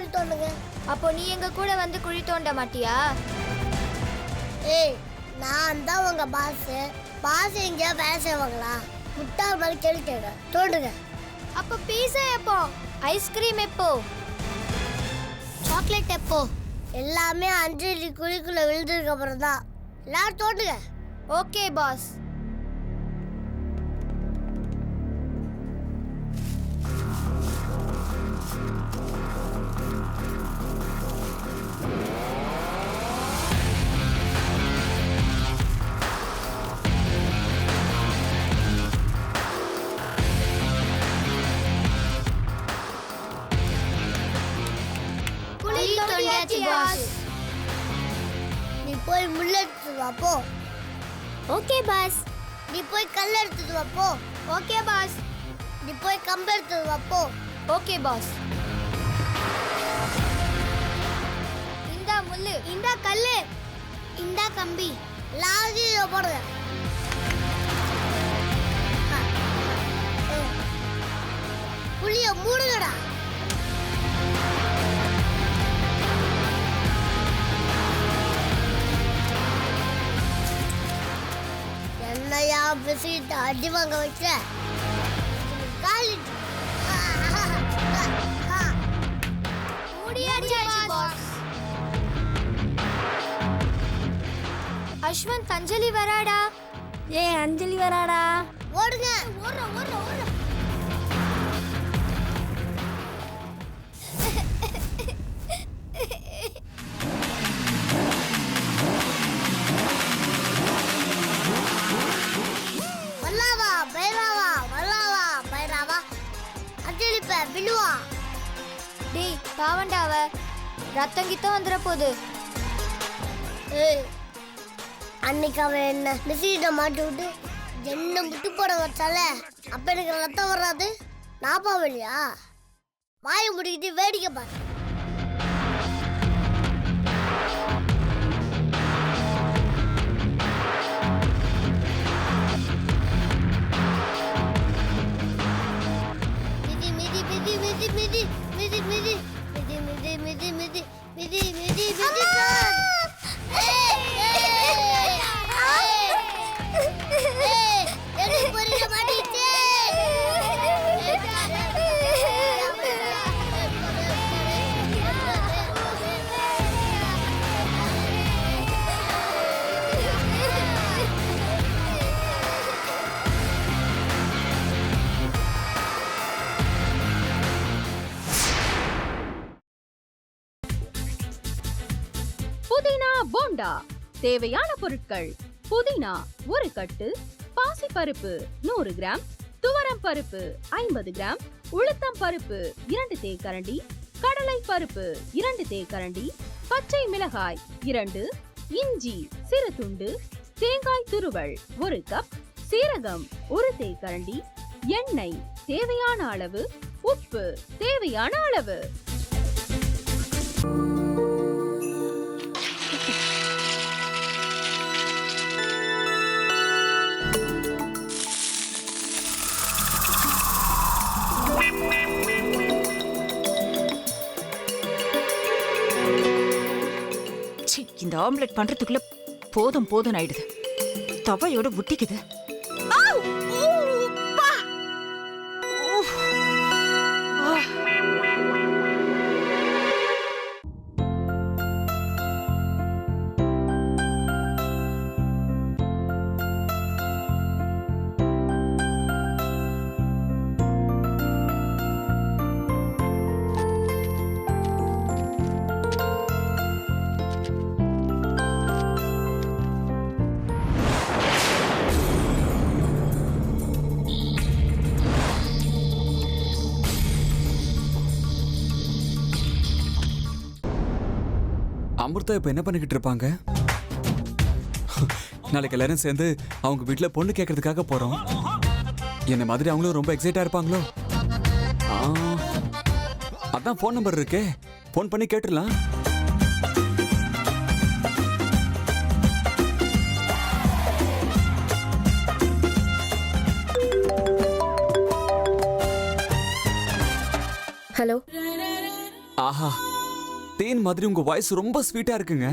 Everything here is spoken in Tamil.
குழி தோண்டுங்க. அப்போ நீ எங்க கூட வந்து குழி தோண்ட மாட்டியா? ஏய், நான் தான் உங்க பாஸ். பாஸ் எங்கேயா வேலை செய்வாங்களா? முட்டாள் மாதிரி கேள்விட்டேங்க. தோண்டுங்க. அப்போ பீஸா எப்போ? ஐஸ்கிரீம் எப்போ? சாக்லேட் எப்போ? எல்லாமே அஞ்சலி குழிக்குள்ள விழுந்ததுக்கு அப்புறம் தான். எல்லாரும் தோண்டுங்க. Okay boss. நீ போய் முள்ள எடுத்துட்டு வா போ. Okay boss. நீ போய் கல் எடுத்துட்டு வா போ. Okay boss. நீ போய் கம்பு எடுத்துட்டு வா போ. Okay boss. இந்தா முள்ளு, இந்தா கல்லு, இந்தா கம்பி. லாஜி போடுங்க. புளிய மூடுங்கடா. என்னையா பேசிட்டு அடி வாங்க வச்ச? அஸ்வந்த், அஞ்சலி வராடா. அஞ்சலி வராடா. ஓடுங்க. வல்லாவா பைராவா, வல்லாவா பைராவா. அஞ்சலி விழுவா. டேய் பாவண்டாவ, ரத்தம் கித்தம் வந்துட போகுது. அன்னைக்கு அவன் என்ன மிஸ்ஸிட்ட மாட்டி விட்டு என்ன முட்டு போட வச்சால, அப்ப எனக்கு ரத்தம் வராது. நான் பாவலியா? வாயை முடிக்கிட்டு வேடிக்கை பாரு. மிதி மிதி மிதி மிதி மிதி மிதி மிதி மிதி மிதி மிதி மிதி மிதி புதினா போண்டா. தேவையான பொருட்கள்: புதினா 1 கட்டு, பாசிப்பருப்பு 100 கிராம், துவரம் பருப்பு 50 கிராம், உளுத்தம் பருப்பு 2 தேக்கரண்டி, கடலை பருப்பு 2 தேக்கரண்டி, பச்சை மிளகாய் 2, இஞ்சி சிறு துண்டு, தேங்காய் துருவல் 1 கப், சீரகம் 1 தேக்கரண்டி, எண்ணெய் தேவையான அளவு, உப்பு தேவையான அளவு. இந்த ஆம்லெட் பண்றதுக்குள்ள போதும் போதும் ஆயிடுது. தவையோட ஒட்டிக்குது. அமிர்தா இப்ப என்ன பண்ணிக்கிட்டு இருப்பாங்க? நாளைக்கு எல்லாரும் சேர்ந்து அவங்க வீட்டுல பொண்ணு கேட்கறதுக்காக போறோம். என்ன மாதிரி அவங்களும் ரொம்ப எக்ஸைட்டா இருப்பாங்களோ? அதான் போன் நம்பர் இருக்கே, போன் பண்ணி கேட்டுடலாம். ஹலோ. ஆஹா, தேன் மாதிரி உங்க வாய்ஸ் ரொம்ப ஸ்வீட்டா இருக்குங்க.